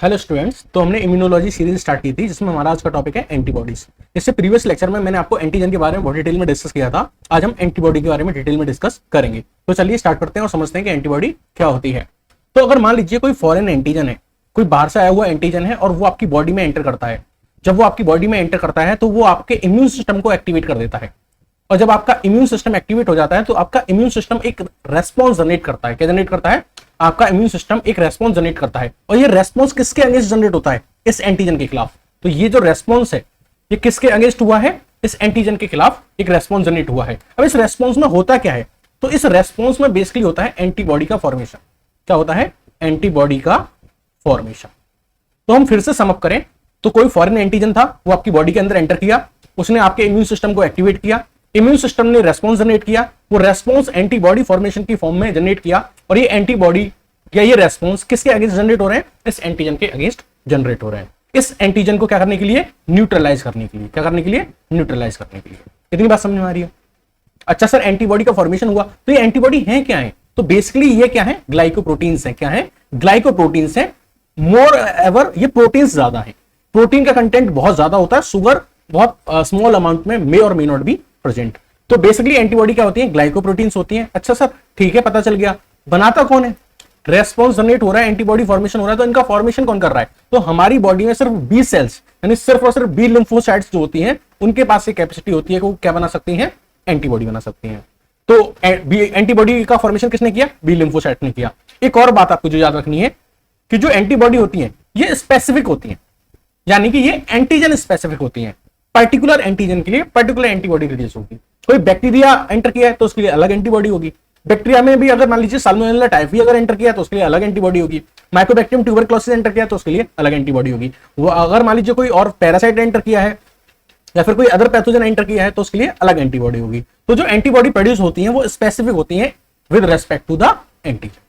Hello students, तो हमने immunology series start की थी जिसमें हमारा आज का टॉपिक है एंटीबॉडीज। इससे प्रीवियस लेक्चर में मैंने आपको एंटीजन के बारे में बहुत डिटेल में डिस्कस किया था। आज हम एंटीबॉडी के बारे में डिटेल में डिस्कस करेंगे। तो चलिए स्टार्ट करते हैं और समझते हैं कि एंटीबॉडी क्या होती है। तो अगर मान लीजिए कोई फॉरेन एंटीजन है, कोई बाहर से आया हुआ एंटीजन है और वो आपकी बॉडी में एंटर करता है। जब वो आपकी बॉडी में एंटर करता है तो वो आपके इम्यून सिस्टम को एक्टिवेट कर देता है, और जब आपका इम्यून सिस्टम एक्टिवेट हो जाता है तो आपका इम्यून सिस्टम एक रेस्पॉन्स जनरेट करता है। क्या जनरेट करता है? आपका इम्यून सिस्टम एक रेस्पॉन्स जनरेट करता है, और ये रेस्पॉन्स किसके अगेंस्ट जनरेट होता है? इस एंटीजन के खिलाफ। तो ये जो रेस्पॉन्स है ये किसके अगेंस्ट हुआ है? इस एंटीजन के खिलाफ एक रेस्पॉन्स जनरेट हुआ है। अब इस रेस्पॉन्स में होता क्या है? तो इस रेस्पॉन्स में बेसिकली होता है एंटीबॉडी का फॉर्मेशन। क्या होता है? एंटीबॉडी का फॉर्मेशन। तो हम फिर से सम अप करें तो कोई फॉरेन एंटीजन था, वो आपकी बॉडी के अंदर एंटर किया, उसने आपके इम्यून सिस्टम को एक्टिवेट किया, इम्यून सिस्टम ने रेस्पॉन्स जनरेट किया, वो रेस्पॉन्स एंटीबॉडी फॉर्मेशन की फॉर्म में जनरेट किया, और ये एंटीबॉडी या ये रेस्पॉन्स किसके अगेंस्ट जनरेट हो रहे हैं? इस एंटीजन के अगेंस्ट जनरेट हो रहे हैं। इस एंटीजन को क्या करने के लिए? न्यूट्रलाइज करने के लिए। क्या करने के लिए? न्यूट्रलाइज करने के लिए। इतनी बात समझ में आ रही है? अच्छा सर, एंटीबॉडी का फॉर्मेशन हुआ तो ये एंटीबॉडी है क्या है? तो बेसिकली ये क्या है? ग्लाइकोप्रोटीन्स है। क्या है? ग्लाइकोप्रोटीन्स है। मोर एवर ये प्रोटीन्स ज्यादा है, प्रोटीन का कंटेंट बहुत ज्यादा होता है, शुगर बहुत स्मॉल अमाउंट में मे और मे नॉट बी प्रेजेंट। तो बेसिकली एंटीबॉडी क्या होती है? ग्लाइकोप्रोटीन्स होती हैं। अच्छा सर ठीक है, पता चल गया। बनाता कौन है? रेस्पॉन्स जनरेट हो रहा है, एंटीबॉडी फॉर्मेशन हो रहा है, तो इनका फॉर्मेशन कौन कर रहा है? तो हमारी बॉडी में सिर्फ बी सेल्स, यानी सिर्फ और सिर्फ बी लिम्फोसाइट्स जो होती हैं उनके पास ये कैपेसिटी होती है कि वो क्या बना सकती हैं? एंटीबॉडी बना सकती हैं। तो एंटीबॉडी का फॉर्मेशन किसने किया? बी लिम्फोसाइट ने किया। एक और बात आपको जो याद रखनी है कि जो एंटीबॉडी होती है ये स्पेसिफिक होती है, यानी कि ये एंटीजन स्पेसिफिक होती है। पर्टिकुलर एंटीजन के लिए पर्टिकुलर एंटीबॉडी रिलीज होगी। कोई बैक्टीरिया एंटर किया है तो उसके लिए अलग एंटीबॉडी होगी। बैक्टीरिया में भी अगर मान लीजिए साल्मोनेला टाइफी अगर एंटर किया तो उसके लिए अलग एंटीबॉडी होगी। माइकोबैक्टीरियम ट्यूबरक्लोसिस एंटर किया तो उसके लिए अलग एंटीबॉडी होगी। वो अगर मान लीजिए कोई और पैरासाइट एंटर किया है या फिर कोई अदर पैथोजन एंटर किया है तो उसके लिए अलग एंटीबॉडी होगी। तो जो एंटीबॉडी प्रोड्यूस होती है वो स्पेसिफिक होती है with respect to the antigen.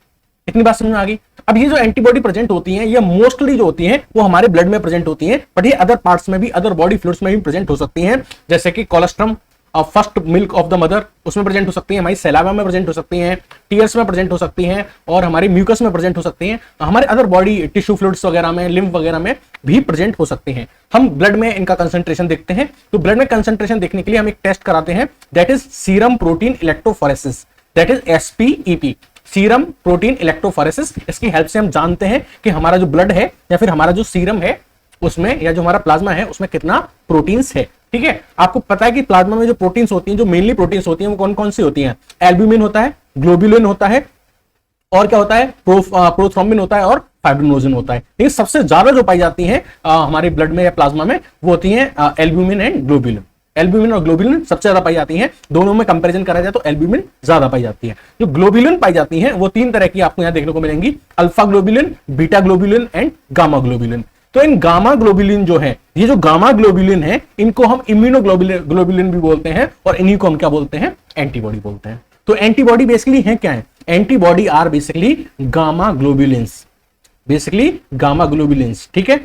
इतनी बात समझ में आ गई? अब ये जो एंटीबॉडी प्रेजेंट होती हैं ये मोस्टली जो होती हैं वो हमारे ब्लड में प्रेजेंट होती हैं, बट ये अदर पार्ट्स में भी, अदर बॉडी फ्लूइड्स में भी प्रेजेंट हो सकती हैं, जैसे कि colostrum first milk of the mother उसमें प्रेजेंट हो सकती है, हमारी सैलावा में प्रेजेंट हो सकती हैं, टीयर्स में प्रेजेंट हो सकती हैं, और हमारी म्यूकस में प्रेजेंट हो सकती हैं, हमारे अदर बॉडी टिश्यू फ्लूइड्स वगैरह में, लिम्फ वगैरह में भी प्रेजेंट हो सकते हैं। हम ब्लड में इनका कंसंट्रेशन देखते हैं, तो ब्लड में कंसंट्रेशन देखने के लिए हम एक टेस्ट कराते हैं, that is serum protein electrophoresis, that is SPEP, serum protein electrophoresis. इसकी हेल्प से हम जानते हैं कि हमारा जो ब्लड है या फिर हमारा जो सीरम है उसमें, या जो हमारा प्लाज्मा है उसमें कितना प्रोटीन्स है। ठीक है, आपको पता है कि प्लाज्मा में जो प्रोटीन्स होती हैं, जो मेनली प्रोटीन्स होती हैं, वो कौन कौन सी होती हैं? एल्ब्यूमिन होता है, ग्लोबुलिन होता है, और क्या होता है? प्रोथ्रोम्बिन होता है, और फाइब्रिनोजन होता है। लेकिन सबसे ज्यादा जो पाई जाती है हमारे ब्लड में या प्लाज्मा में वो होती है एल्ब्यूमिन एंड ग्लोबुलिन। एल्ब्यूमिन और ग्लोबुलिन सबसे ज्यादा पाई जाती हैं। दोनों में कंपैरिजन करा जाए तो एल्ब्यूमिन ज्यादा पाई जाती है। जो ग्लोबुलिन पाई जाती हैं वो तीन तरह की आपको यहां देखने को मिलेंगी, alpha globulin, beta globulin and gamma globulin. तो इन गामा ग्लोबुलिन जो है, ये जो गामा ग्लोबुलिन है, इनको हम इम्यूनोग्लोबुलिन भी बोलते हैं, और इन्हीं को हम क्या बोलते हैं? एंटीबॉडी बोलते हैं। तो एंटीबॉडी बेसिकली है क्या है? Antibody are basically gamma globulins, basically gamma globulins. ठीक है,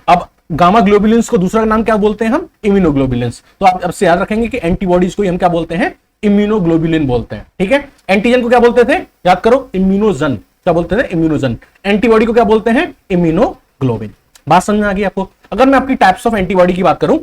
अब गामा ग्लोबुलिन्स को दूसरा नाम क्या बोलते हैं हम? इम्यूनोग्लोबुलिन्स। तो आप अब से याद रखेंगे कि एंटीबॉडीज को हम क्या बोलते हैं? इम्यूनोग्लोबुलिन बोलते हैं। ठीक है, एंटीजन को क्या बोलते थे? याद करो, इम्यूनोजन। क्या बोलते थे? इम्यूनोजन। एंटीबॉडी को क्या बोलते हैं? इम्यूनोग्लोबिन। बात समझ में आ गई आपको? अगर मैं आपकी टाइप्स ऑफ एंटीबॉडी की बात करूं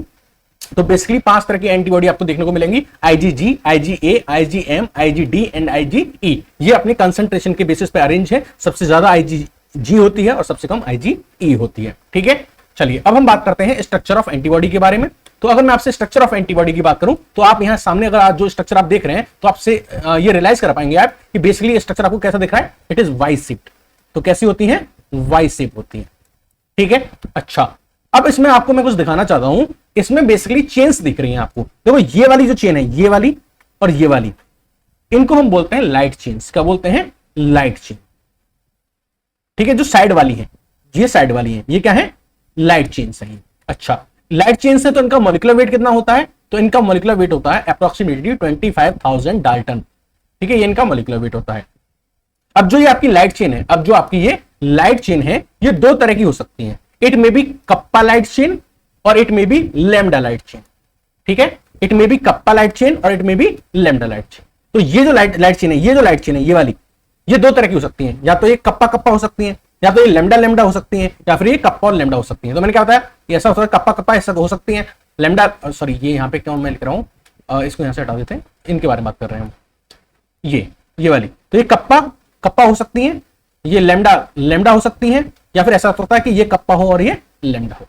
तो बेसिकली 5 तरह की एंटीबॉडी आपको देखने को मिलेंगी, IgG, IgA, IgM, IgD and IgE। ये अपने कंसंट्रेशन के बेसिस पे अरेंज है। सबसे ज्यादा IgG होती है और सबसे कम IgE होती है। ठीक है, चलिए अब हम बात करते हैं स्ट्रक्चर ऑफ एंटीबॉडी के बारे में। तो अगर मैं आपसे स्ट्रक्चर ऑफ एंटीबॉडी की बात करूं तो आप यहां सामने अगर आज जो स्ट्रक्चर आप देख रहे हैं तो आपसे ये रियलाइज कर पाएंगे आप कि बेसिकली स्ट्रक्चर आपको कैसा दिख रहा है? It is Y shaped. तो कैसी होती है? वाई शिफ्ट होती है। ठीक है, अच्छा अब इसमें आपको मैं कुछ दिखाना चाहता हूं। इसमें बेसिकली चेन्स दिख रही हैं आपको। देखो ये वाली जो चेन है, ये वाली और ये वाली, इनको हम बोलते हैं लाइट चेन्स। क्या बोलते हैं? Light chain. ठीक है, जो साइड वाली है, ये साइड वाली है, ये क्या है? लाइट चेन्स है। अच्छा, लाइट चेन्स है तो इनका मॉलिक्यूलर वेट कितना होता है? तो इनका मॉलिक्यूलर वेट होता है अप्रोक्सीमेटली 25,000 डाल्टन। ठीक है, ये इनका मॉलिक्यूलर वेट होता है। अब जो ये आपकी लाइट चेन है, अब जो आपकी ये लाइट चेन है, ये दो तरह की हो सकती है। It may be kappa light chain और it may be lambda light chain. ठीक है, it may be kappa light chain और it may be lambda light chain. तो ये जो लाइट चेन है, ये जो लाइट चेन है, ये वाली, ये दो तरह की हो सकती हैं। या तो ये कप्पा कप्पा हो सकती हैं, या तो ये लेमडा लेमडा हो सकती है, या फिर ये कप्पा और लेमडा हो सकती है। तो मैंने क्या बताया, ये ऐसा होता है कप्पा कप्पा ऐसा हो सकती है, लेमडा सॉरी ये यहाँ पे क्यों मैं लिख रहा हूँ, इसको यहाँ से हटा देते हैं, इनके बारे में बात कर रहे हैं हम, ये वाली। तो ये कप्पा कप्पा हो सकती है, ये लेमडा लेमडा हो सकती है, या फिर ऐसा होता है कि ये कप्पा हो और ये लेमडा हो।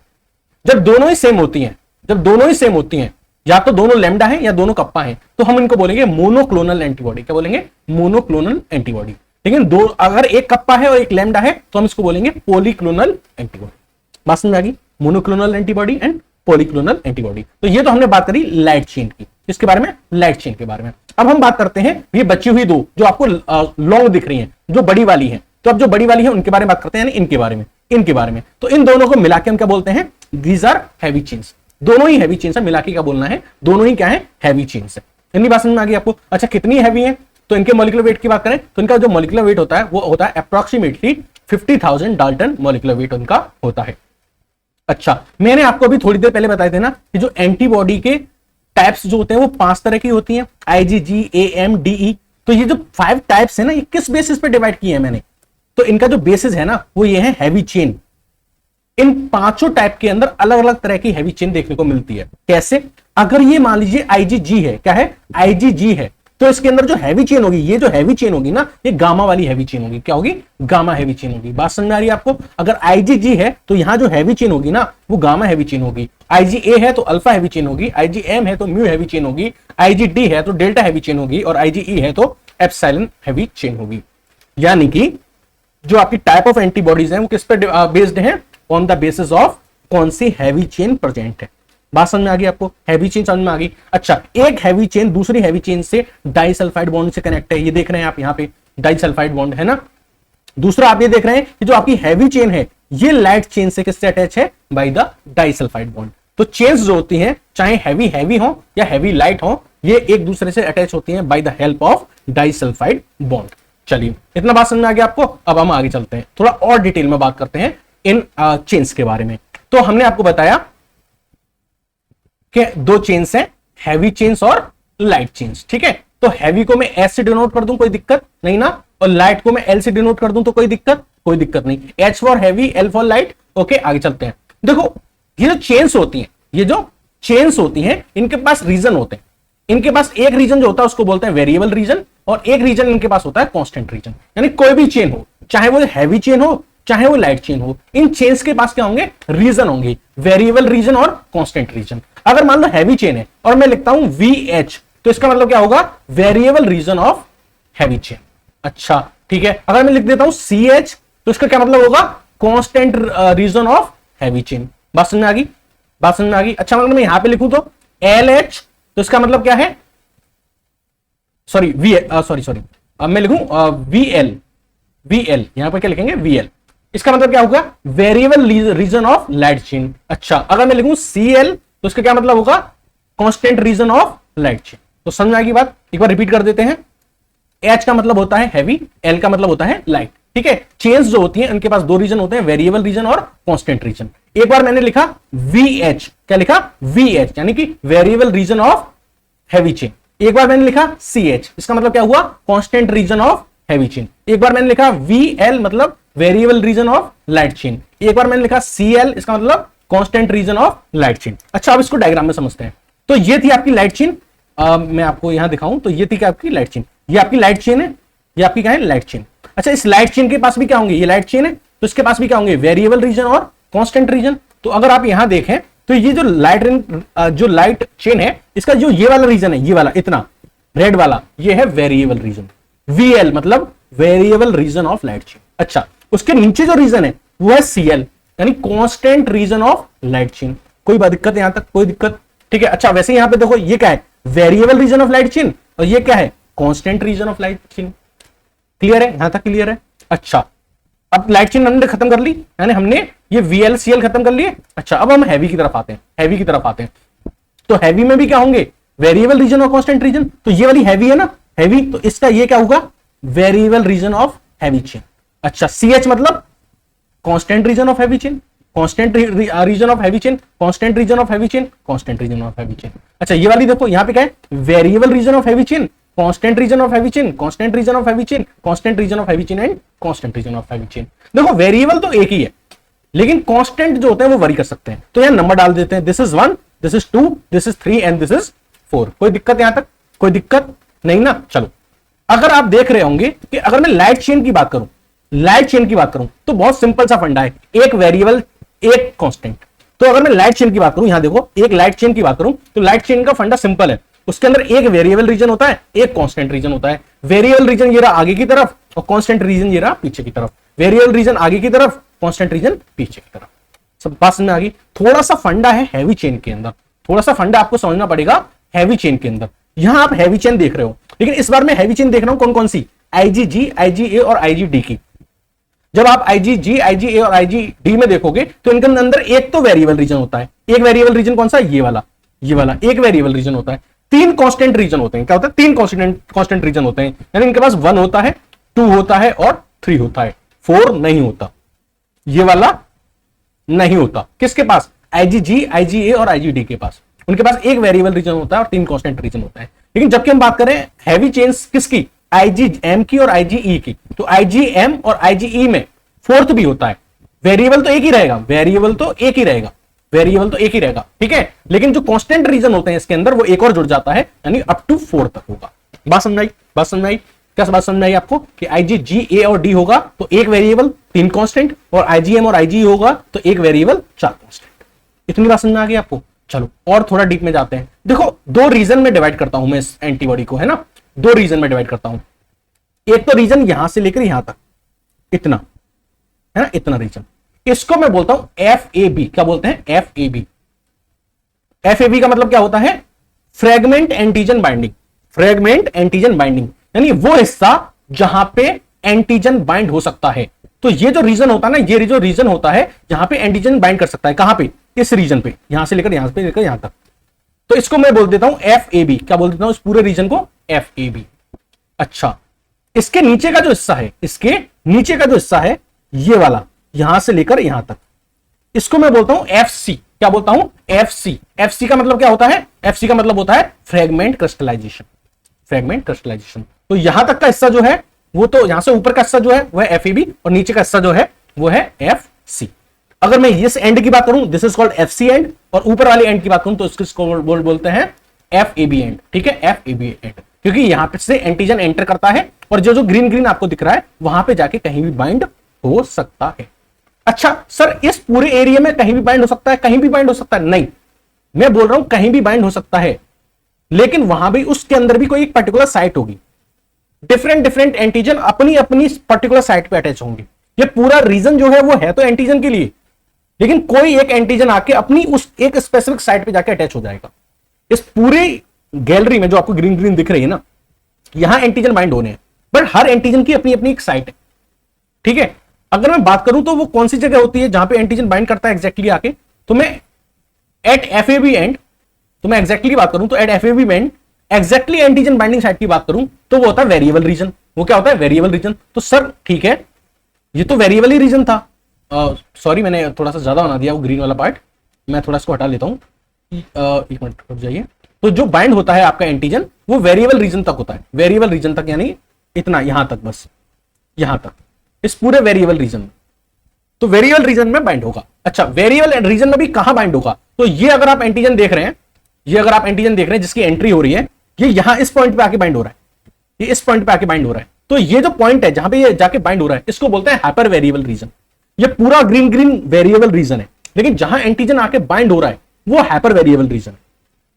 जब दोनों ही सेम होती हैं, जब दोनों ही सेम होती हैं, या तो दोनों लेमडा है या दोनों कप्पा है, तो हम इनको बोलेंगे मोनोक्लोनल एंटीबॉडी। क्या बोलेंगे? Monoclonal antibody. लेकिन दो अगर एक कप्पा है और एक लेमडा है तो हम इसको बोलेंगे पॉलीक्लोनल एंटीबॉडी। बात समझ आ गई? Monoclonal antibody and polyclonal antibody. तो ये तो हमने बात करी लाइट चेन की, इसके बारे में, लाइट चेन के बारे में। अब हम बात करते हैं ये बची हुई दो जो आपको लॉन्ग दिख रही हैं, जो बड़ी वाली है। तो अब जो बड़ी वाली है उनके बारे में बात करते हैं, यानी इनके बारे में। तो इन दोनों को मिला के हम क्या बोलते हैं? These are heavy chains. दोनों ही हैवी चेन्स है, मिला के क्या बोलना है? दोनों ही क्या है? हैवी चेन्स है। इतनी बात समझ में आ गई आपको? अच्छा, कितनी हैवी है? तो इनके मॉलिक्यूलर वेट की बात करें तो इनका जो मॉलिक्यूलर वेट होता है वो होता है अप्रॉक्सीमेटली 50,000 डाल्टन मॉलिक्यूलर वेट उनका होता है। अच्छा, मैंने आपको अभी थोड़ी देर पहले बताए थे ना कि जो एंटीबॉडी के टाइप्स जो होते हैं वो 5 तरह की होती हैं, IgG, AM, DE। तो ये जो 5 टाइप्स है ना, ये किस बेसिस पे डिवाइड किए हैं मैंने? तो इनका जो बेसिस है ना वो ये है हैवी चेन। इन 5 टाइप के अंदर अलग अलग तरह की हैवी चेन देखने को मिलती है। कैसे? अगर ये मान लीजिए IgG है, क्या है? IgG है, तो इसके अंदर जो हैवी चेन होगी, ये जो हैवी चेन होगी ना, ये गामा वाली हैवी चेन होगी। क्या होगी? गामा हैवी चेन होगी। बात समझ में आ रही है आपको? अगर IgG है तो यहां जो हैवी चेन होगी ना वो गामा हैवी चेन होगी। IgA है तो अल्फा हैवी चेन होगी, IgM है तो म्यू हैवी चेन होगी, IgD है तो डेल्टा हैवी चेन होगी, और IgE है तो एप्सिलॉन हैवी चेन होगी। यानी कि जो आपकी टाइप ऑफ एंटीबॉडीज हैं वो किस पर बेस्ड है? ऑन द बेसिस ऑफ कौन सी हैवी चेन प्रेजेंट है। बात समझ में आ गई आपको? हैवी चेन समझ में आ गई। अच्छा, एक हैवी चेन दूसरी हैवी चेन से डाइसल्फाइड बॉन्ड से कनेक्ट है। ये देख रहे हैं आप यहाँ पे डाइसल्फाइड बॉन्ड है ना। दूसरा आप ये देख रहे हैं कि जो आपकी हैवी चेन है ये लाइट चेन से किससे अटैच है? By the disulphide bond. तो चेन्स जो होती हैं चाहे हैवी हैवी हो या हैवी लाइट हो, ये एक दूसरे से अटैच होती हैं by the help of disulphide bond. चलिए, इतना बात समझ में आ गया आपको? अब हम आगे चलते हैं, थोड़ा और डिटेल में बात करते हैं इन चेन्स के बारे में। तो हमने आपको बताया कि 2 चेन्स हैं, हैवी चेन्स और लाइट चेन्स। ठीक है, तो हैवी को मैं एस से डिनोट कर दूं, कोई दिक्कत नहीं ना, और लाइट को मैं एल से डिनोट कर दूं तो कोई दिक्कत नहीं। H for heavy, L for light. Okay, आगे चलते हैं। देखो, ये जो चेन्स होती हैं, इनके पास रीजन होते हैं। इनके पास एक रीजन जो होता है उसको बोलते हैं वेरिएबल रीजन, और एक रीजन इनके पास होता है कांस्टेंट रीजन। यानी कोई भी चेन हो, चाहे वो हैवी चेन हो चाहे वो लाइट चेन हो, इन चेन्स के पास क्या होंगे? रीजन होंगे, वेरिएबल रीजन और कांस्टेंट रीजन। अगर मान लो हैवी चेन है और मैं लिखता हूं VH, तो इसका मतलब क्या होगा? Variable region of heavy chain. अच्छा, ठीक है। अगर मैं लिख देता हूं CH, तो इसका क्या मतलब होगा? Constant region of heavy chain. बात समझ में आ गई? अच्छा, अगर मैं यहां पे लिखूं तो LH, तो इसका मतलब क्या है? सॉरी अब मैं लिखूं VL, यहां पर क्या लिखेंगे? VL। इसका मतलब क्या होगा? Variable region of light chain. अच्छा, अगर मैं लिखूं CL, तो इसका क्या मतलब होगा? Constant region of light chain. तो समझ में आएगी बात? एक बार रिपीट कर देते हैं। H का मतलब होता है हैवी, L का मतलब होता है लाइट। ठीक है, चेन्स जो होती हैं उनके पास 2 रीजन होते हैं, वेरिएबल रीजन और कांस्टेंट रीजन। एक बार मैंने लिखा VH, क्या लिखा? VH यानी कि variable region of heavy chain. एक बार मैंने लिखा CH, इसका मतलब क्या हुआ? Constant region of heavy chain. एक बार मैंने लिखा VL, मतलब variable region of light chain. एक बार मैंने लिखा CL, इसका मतलब constant region of light chain. अच्छा, अब इसको डायग्राम में समझते हैं। तो ये थी आपकी लाइट चेन। मैं आपको यहां दिखाऊं तो ये थी क्या? आपकी लाइट चेन। ये आपकी लाइट चेन है, ये आपकी क्या है? Light chain. अच्छा, इस लाइट चेन के पास भी क्या होंगे? ये लाइट चेन है तो इसके पास भी क्या होंगे? वेरिएबल रीजन और कांस्टेंट रीजन। तो अगर आप यहां देखें तो ये जो लाइट चेन है, इसका जो ये वाला रीजन है, ये वाला इतना रेड वाला, ये है वेरिएबल रीजन। VL मतलब variable region of light chain. अच्छा, उसके नीचे जो रीजन है वो है CL, यानी constant region of light chain. कोई दिक्कत? यहां तक कोई दिक्कत? ठीक है। अच्छा, वैसे यहां पे देखो, ये क्या है? Variable region of light chain, और ये क्या है? Constant region of light chain. Clear है? यहां तक क्लियर है? अच्छा, अब लाइट चेन हमने खत्म कर ली, यानी हमने ये VL CL खत्म कर लिए। अच्छा, अब हम हैवी की तरफ आते हैं। तो हैवी में भी क्या होंगे? वेरिएबल रीजन और कांस्टेंट रीजन। तो ये वाली हैवी है ना, हैवी, तो इसका ये क्या होगा? Variable region of heavy chain. अच्छा, CH मतलब constant region of heavy chain, constant region of heavy chain, constant region of heavy chain, constant region of heavy chain. अच्छा, ये वाली देखो, यहां पे क्या है? Variable region of heavy chain, constant region of heavy chain, constant region of heavy chain, constant region of heavy chain and constant region of heavy chain. देखो variable तो एक ही है, लेकिन कांस्टेंट जो होते हैं वो वरी कर सकते हैं। तो यहां नंबर डाल देते हैं, this is 1, this is 2, this is 3 and this is 4। कोई दिक्कत यहां तक? कोई दिक्कत नहीं ना। चलो, अगर आप देख रहे होंगे कि अगर मैं लाइट चेन की बात करूं, लाइट चेन की बात करूं तो बहुत सिंपल सा फंडा है, एक वेरिएबल एक कांस्टेंट। तो अगर मैं लाइट चेन की बात करूं, यहां देखो, एक लाइट चेन की बात करूं तो लाइट चेन का फंडा सिंपल है, उसके अंदर एक वेरिएबल रीजन होता है, एक कांस्टेंट रीजन होता है। वेरिएबल रीजन ये रहा आगे की तरफ और कांस्टेंट रीजन ये रहा पीछे की तरफ। वेरिएबल रीजन आगे की तरफ, कांस्टेंट रीजन पीछे की तरफ। सब बात समझ में आ गई? थोड़ा सा फंडा है हैवी चेन के अंदर, थोड़ा सा फंडा आपको समझना पड़ेगा हैवी चेन के अंदर। यहां आप हैवी चेन देख रहे हो, लेकिन इस बार मैं हैवी चेन देख रहा हूं कौन कौन सी, आईजीजी, आईजीए और आईजीडी की। जब आप आईजीजी, आईजीए और आईजीडी में देखोगे तो इनके अंदर एक तो वेरिएबल रीजन होता है। एक वेरिएबल रीजन कौन सा? ये वाला, ये वाला एक वेरिएबल रीजन होता है। तीन कांस्टेंट रीजन होते हैं। क्या होता है? तीन कांस्टेंट रीजन होते हैं, यानी इनके पास 1 होता है, 2 होता है और 3 होता है, 4 नहीं होता, ये वाला नहीं होता। किसके पास? आईजीजी, आईजीए और आईजीडी के पास। उनके पास एक वेरिएबल रीजन होता है और 3 कांस्टेंट रीजन होता है। लेकिन जबकि हम बात करें हैवी चेन्स किसकी, आईजीएम की और आईजीई की, तो आईजीएम और आईजीई में 4th भी होता है। वेरिएबल तो एक ही रहेगा, वेरिएबल तो एक ही रहेगा, वेरिएबल तो एक ही रहेगा, ठीक है। लेकिन जो कांस्टेंट रीजन होते हैं इसके अंदर वो एक और जुड़ जाता है, यानी अप टू 4 तक होगा। बात समझ आई? बात समझ आई? क्या बात समझ आई आपको कि आईजीजी, ए और डी होगा तो एक वेरिएबल 3 कांस्टेंट, और आईजीएम और आईजीई होगा तो एक वेरिएबल 4 कांस्टेंट। इतनी बात समझ में आ गई आपको? चलो और थोड़ा डीप में जाते हैं। देखो, 2 रीजन में डिवाइड करता हूं मैं इस एंटीबॉडी को, है ना, 2 रीजन में डिवाइड करता हूं। एक तो रीजन यहां से लेकर यहां तक, इतना है ना, इतना रीजन, इसको मैं बोलता हूं एफएबी। क्या बोलते हैं? एफएबी। एफएबी का मतलब क्या होता है? Fragment antigen binding. Fragment antigen binding यानी वो हिस्सा जहां पे एंटीजन बाइंड हो सकता है। तो ये जो रीजन होता है ना, ये जो रीजन होता है जहां पे एंटीजन बाइंड कर सकता है, कहां पे? इस रीजन पे, यहां से लेकर यहां पे लेकर यहां तक। तो इसको मैं बोल देता हूं एफएबी। क्या बोल देता हूं इस पूरे रीजन को? एफएबी। अच्छा, इसके नीचे का जो हिस्सा है, इसके नीचे का जो हिस्सा है ये वाला, यहां से लेकर यहां तक, इसको मैं बोलता हूं एफसी। क्या बोलता हूं? एफसी। एफसी का मतलब क्या होता है? एफसी का मतलब होता है फ्रेगमेंट क्रिस्टलाइजेशन। Fragment crystallisation. तो यहां तक का हिस्सा जो है वो, तो यहां से ऊपर का हिस्सा जो है वो है एफएबी, और नीचे का हिस्सा जो है वो है एफसी। अगर मैं इस एंड की बात करूं, this is called FC and, और ऊपर वाले एंड की बात करूं तो इसको बोलते हैं एफएबी एंड। ठीक है, एफएबी एंड, क्योंकि यहां पे से एंटीजन एंटर करता है और जो जो ग्रीन ग्रीन आपको दिख रहा है वहां पे जाके कहीं भी बाइंड हो सकता है। अच्छा सर, इस पूरे एरिया में कहीं भी बाइंड हो सकता है? कहीं भी बाइंड हो सकता है? नहीं, मैं बोल रहा हूं कहीं भी बाइंड हो सकता है, लेकिन वहां भी उसके अंदर भी कोई एक पर्टिकुलर साइट होगी। डिफरेंट डिफरेंट एंटीजन अपनी अपनी पर्टिकुलर साइट पे अटैच होंगे। ये पूरा रीजन जो है वो है तो एंटीजन के लिए, लेकिन कोई एक एंटीजन आके अपनी उस एक स्पेसिफिक साइट पे जाके अटैच हो जाएगा। इस पूरी गैलरी में जो आपको ग्रीन ग्रीन दिख रही है ना, यहां एंटीजन बाइंड होने हैं, बट हर एंटीजन की अपनी अपनी एक साइट है। ठीक है, अगर मैं बात करूं तो वो कौन सी जगह होती है जहां पे एंटीजन बाइंड करता है एग्जैक्टली आके, तो मैं एट एफएबी एंड, तो मैं एग्जैक्टली बात करूं तो at FAB and exactly antigen binding site की बात करूं तो वो होता है वेरिएबल रीजन। वो क्या होता है? Variable region. तो सर ठीक है, ये तो वेरिएबल ही रीजन था। सॉरी, मैंने थोड़ा सा ज्यादा बना दिया वो ग्रीन वाला पार्ट, मैं थोड़ा इसको हटा लेता हूं। एक मिनट रुक जाइए। तो जो बाइंड होता है आपका एंटीजन वो वेरिएबल रीजन तक होता है। वेरिएबल रीजन तक यानी इतना, यहां तक, बस यहां तक, इस पूरे वेरिएबल रीजन में। तो वेरिएबल रीजन में बाइंड होगा। अच्छा, वेरिएबल रीजन में भी कहां बाइंड होगा? तो ये अगर आप एंटीजन देख रहे हैं, ये अगर आप एंटीजन देख रहे हैं जिसकी एंट्री हो रही है, ये यहां इस पॉइंट पे आके बाइंड हो रहा है, ये इस पॉइंट पे आके बाइंड हो रहा है। तो ये जो पॉइंट है जहां पे ये जाके बाइंड हो रहा है, इसको बोलते हैं हाइपर वेरिएबल रीजन। ये पूरा ग्रीन ग्रीन वेरिएबल रीजन है, लेकिन जहां एंटीजन आके बाइंड हो रहा है वो हाइपर वेरिएबल रीजन है।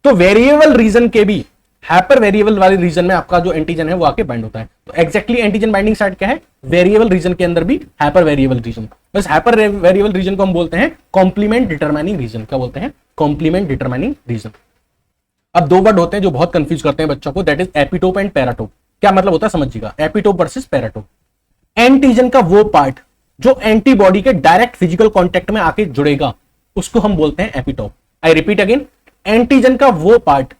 तो वेरिएबल रीजन के भी हाइपर वेरिएबल वाले रीजन में आपका जो एंटीजन है वो आके बाइंड होता है। तो एक्जैक्टली एंटीजन बाइंडिंग साइट क्या है? वेरिएबल रीजन के अंदर भी हाइपर वेरिएबल रीजन। बस हाइपर वेरिएबल रीजन को हम बोलते हैं कॉम्प्लीमेंट डिटरमाइनिंग रीजन। क्या बोलते हैं? Complement determining region. अब 2 वर्ड होते हैं जो बहुत कंफ्यूज करते हैं बच्चों को, that is epitope and paratope. क्या मतलब होता है समझिएगा, एपिटोप वर्सेस पैराटोप। एंटीजन का वो पार्ट जो एंटीबॉडी के डायरेक्ट फिजिकल कांटेक्ट में आके जुड़ेगा उसको हम बोलते हैं epitope. I repeat again, antigen का वो पार्ट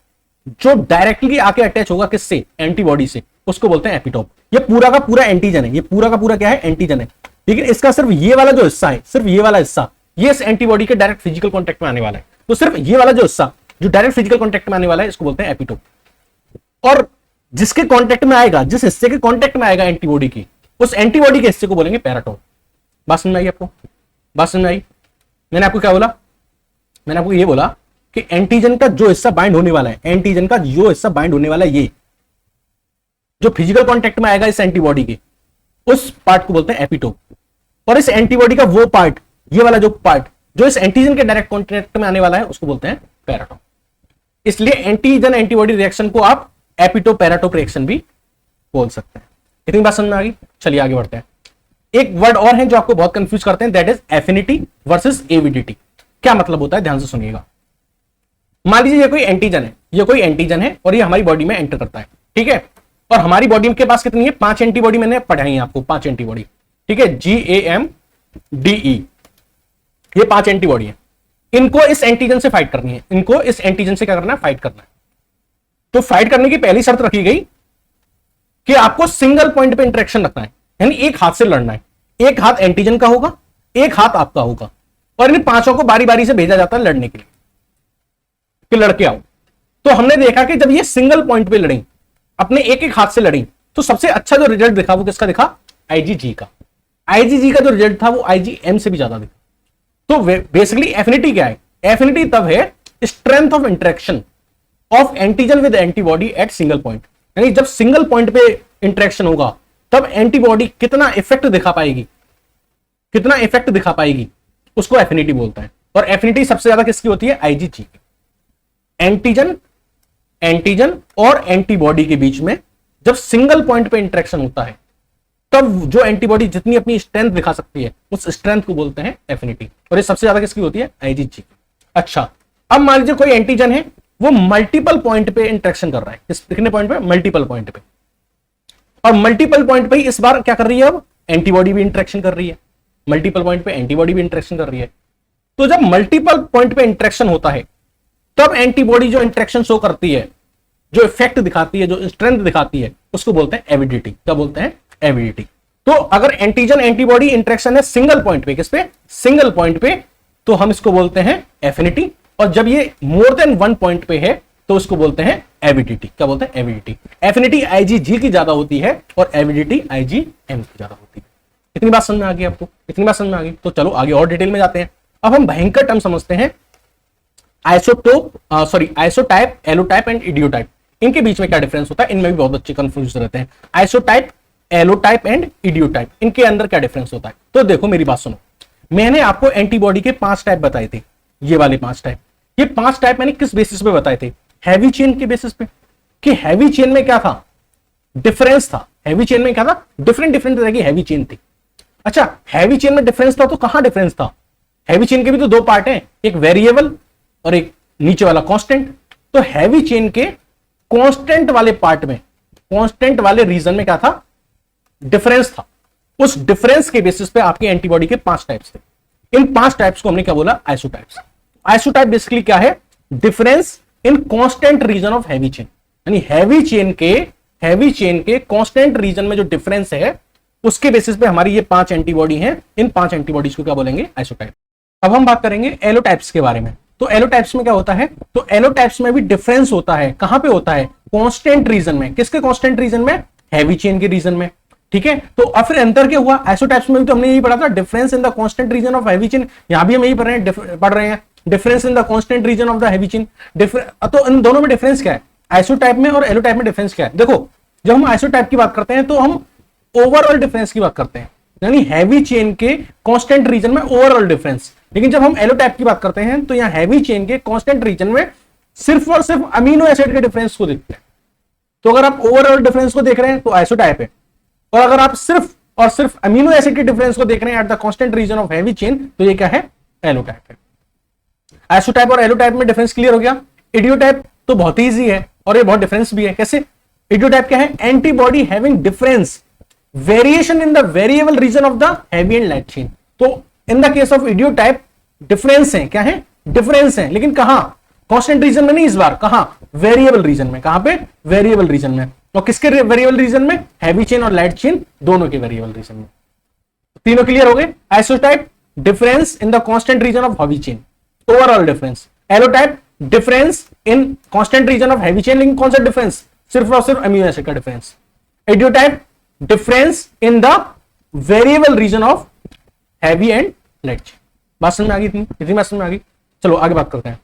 जो डायरेक्टली आके अटैच होगा किससे? एंटीबॉडी से, उसको बोलते हैं एपिटोप। ये पूरा का पूरा एंटीजन है, ये पूरा का पूरा क्या है? एंटीजन है। लेकिन इसका सिर्फ ये वाला जो हिस्सा है, सिर्फ ये वाला हिस्सा, ये इस एंटीबॉडी के डायरेक्ट फिजिकल कांटेक्ट में आने वाला है। तो सिर्फ ये वाला जो हिस्सा जो डायरेक्ट फिजिकल कांटेक्ट में आने वाला है इसको बोलते हैं एपिटोप। और जिसके कांटेक्ट में आएगा, जिस हिस्से के कांटेक्ट में आएगा एंटीबॉडी की, उस एंटीबॉडी के हिस्से को बोलेंगे पैराटोप। बात समझ में आई आपको? बात समझ में आई? मैंने आपको क्या बोला? मैंने आपको ये बोला कि एंटीजन का जो हिस्सा बाइंड होने वाला है, एंटीजन का जो हिस्सा बाइंड होने वाला है, ये जो फिजिकल कांटेक्ट में आएगा इस एंटीबॉडी के, उस पार्ट को बोलते हैं एपिटोप। और इस एंटीबॉडी का वो पार्ट, ये वाला जो पार्ट जो इस एंटीजन के डायरेक्ट कांटेक्ट में आने वाला है, उसको बोलते हैं पैराटोप। इसलिए एंटीजन एंटीबॉडी रिएक्शन को आप एपिटोप पैराटोप रिएक्शन भी बोल सकते हैं। इतनी बात समझ में आ गई? चलिए आगे बढ़ते हैं। एक वर्ड और है जो आपको बहुत कंफ्यूज करते हैं, that is affinity versus avidity. क्या मतलब होता है, ध्यान से सुनिएगा। मान लीजिए ये कोई एंटीजन है, ये कोई एंटीजन है और ये हमारी बॉडी में एंटर करता है, ठीक है। और हमारी बॉडी के पास कितनी है? 5 एंटीबॉडी मैंने पढ़ाई है आपको, 5 एंटीबॉडी, ठीक है। GAMDE, ये 5 एंटीबॉडी है। इनको इस एंटीजन से फाइट करनी है, इनको इस एंटीजन से क्या करना है? फाइट करना है। तो फाइट करने की पहली शर्त रखी गई कि आपको सिंगल पॉइंट पे इंटरेक्शन रखना है, यानी एक हाथ से लड़ना है। एक हाथ एंटीजन का होगा, एक हाथ आपका होगा, और इन 5 को बारी बारी से भेजा जाता है लड़ने के लिए कि लड़के आओ। तो हमने देखा कि जब ये सिंगल पॉइंट पे लड़ी, अपने एक एक हाथ से लड़ी, तो सबसे अच्छा जो रिजल्ट दिखा वो किसका दिखा? IgG का। IgG का जो रिजल्ट था वो IgM से भी ज्यादा दिखा। तो बेसिकली एफिनिटी क्या है? एफिनिटी तब है strength of interaction of antigen with antibody at single point, यानी जब सिंगल पॉइंट पे इंटरेक्शन होगा तब एंटीबॉडी कितना इफेक्ट दिखा पाएगी, कितना इफेक्ट दिखा पाएगी, उसको एफिनिटी बोलता है। और एफिनिटी सबसे ज्यादा किसकी होती है? IgG की। एंटीजन और एंटीबॉडी के बीच में जब सिंगल पॉइंट पे इंटरेक्शन होता है तब जो एंटीबॉडी जितनी अपनी स्ट्रेंथ दिखा सकती है उस स्ट्रेंथ को बोलते हैं एफिनिटी। और ये सबसे ज्यादा किसकी होती है? IgG की। अच्छा, अब मान लीजिए कोई एंटीजन है, वो मल्टीपल पॉइंट पे इंटरेक्शन कर रहा है। कितने पॉइंट पे? मल्टीपल पॉइंट पे। और मल्टीपल पॉइंट पे ही इस बार क्या कर रही है? अब एंटीबॉडी भी इंटरेक्शन कर रही है, मल्टीपल पॉइंट पे एंटीबॉडी भी इंटरेक्शन कर रही है। तो जब मल्टीपल पॉइंट पे इंटरेक्शन होता है तब एंटीबॉडी जो इंटरेक्शन शो करती है, जो इफेक्ट दिखाती है, जो स्ट्रेंथ दिखाती है, उसको बोलते हैं एविडिटी। क्या बोलते हैं? एविडिटी। तो अगर एंटीजन एंटीबॉडी इंटरेक्शन है सिंगल पॉइंट पे, किस पे? सिंगल पॉइंट पे, तो हम इसको बोलते हैं एफिनिटी। और जब ये मोर देन 1 पॉइंट पे है तो उसको बोलते हैं एविडिटी। क्या बोलते हैं? एविडिटी। एफिनिटी IgG की ज्यादा होती है और एविडिटी IgM की ज्यादा होती है। इतनी बात समझ में आ गई आपको? इतनी बात समझ में आ गई? तो चलो आगे और डिटेल में जाते हैं। अब हम भयंकर टर्म समझते हैं, आइसोटाइप, एलोटाइप एंड इडियोटाइप। इनके बीच में क्या डिफरेंस होता है? इनमें भी बहुत बच्चे कंफ्यूज रहते हैं। आइसोटाइप, एलोटाइप एंड इडियोटाइप, इनके अंदर क्या डिफरेंस होता है? तो देखो मेरी बात सुनो, मैंने आपको एंटीबॉडी के 5 टाइप बताए थे, ये वाले 5 टाइप। ये 5 टाइप मैंने किस बेसिस पे बताए थे? हैवी चेन के बेसिस पे। कि हैवी चेन में क्या था? डिफरेंस था। हैवी चेन में क्या था? डिफरेंट तरह की हैवी चेन थी। अच्छा, हैवी चेन में डिफरेंस था तो कहां डिफरेंस था? हैवी चेन के भी तो 2 पार्ट हैं, एक वेरिएबल और एक नीचे वाला कांस्टेंट। तो हैवी चेन के कांस्टेंट वाले पार्ट में, कांस्टेंट वाले रीजन में क्या था? डिफरेंस था। उस डिफरेंस के बेसिस पे आपके एंटीबॉडी के 5 टाइप्स थे। इन 5 टाइप्स को हमने क्या बोला? आइसोटाइप्स। आइसोटाइप बेसिकली क्या है? Difference in constant region of heavy chain, यानी हैवी चेन के कांस्टेंट रीजन में जो डिफरेंस है उसके बेसिस पे हमारी ये 5 एंटीबॉडी हैं। इन 5 एंटीबॉडीज को क्या बोलेंगे? आइसोटाइप। अब हम बात करेंगे एलोटाइप्स के बारे में। तो एलोटाइप्स में क्या होता है? तो एलोटाइप्स में भी डिफरेंस होता है। कहां पे होता है? कांस्टेंट रीजन में। किसके कांस्टेंट रीजन में? हैवी चेन के रीजन में, ठीक है। तो अब फिर अंतर क्या हुआ? आइसोटाइप्स में भी तो हमने यही पढ़ा था, difference in the constant region of heavy chain. यहां भी हम यही पढ़ रहे हैं, difference in the constant region of the heavy chain. तो इन दोनों में डिफरेंस क्या है? आइसोटाइप में और एलोटाइप में डिफरेंस क्या है? देखो, जब हम आइसोटाइप की बात करते हैं तो हम ओवरऑल डिफरेंस की बात करते हैं, यानी हैवी चेन के कांस्टेंट रीजन में ओवरऑल डिफरेंस। लेकिन जब हम एलोटाइप की बात करते हैं तो यहां हैवी चेन के कांस्टेंट रीजन में सिर्फ और सिर्फ अमीनो एसिड के डिफरेंस को देखते हैं। तो अगर आप ओवरऑल डिफरेंस को देख रहे हैं तो आइसोटाइप है, और अगर आप सिर्फ और सिर्फ अमीनो एसिड के डिफरेंस को देख रहे हैं at the constant region of heavy chain, तो ये क्या है? एलोटाइप है। आइसोटाइप और एलोटाइप में डिफरेंस क्लियर हो गया। इडियोटाइप तो बहुत ही इजी है और ये बहुत डिफरेंस भी है। कैसे? इडियोटाइप क्या है? Antibody having difference, variation in the variable region of the heavy and light chain. तो in the case of idiotype difference है, क्या है? डिफरेंस है, लेकिन कहां? कांस्टेंट रीजन में नहीं, इस बार कहां? वेरिएबल रीजन में। कहां पे? वेरिएबल रीजन में। और किसके वेरिएबल रीजन में? हैवी चेन और लाइट चेन दोनों के वेरिएबल रीजन में। तीनों क्लियर हो गए। Isotype difference in the constant region of heavy chain, overall difference. Allotype difference in constant region of heavy chain, लेकिन कौन सा डिफरेंस? सिर्फ और सिर्फ अमीनो एसिड का difference. Idiotype difference in the variable region of heavy and light chain. बात समझ में आ गई? इतनी बात समझ में आ गई। चलो आगे बात करते हैं।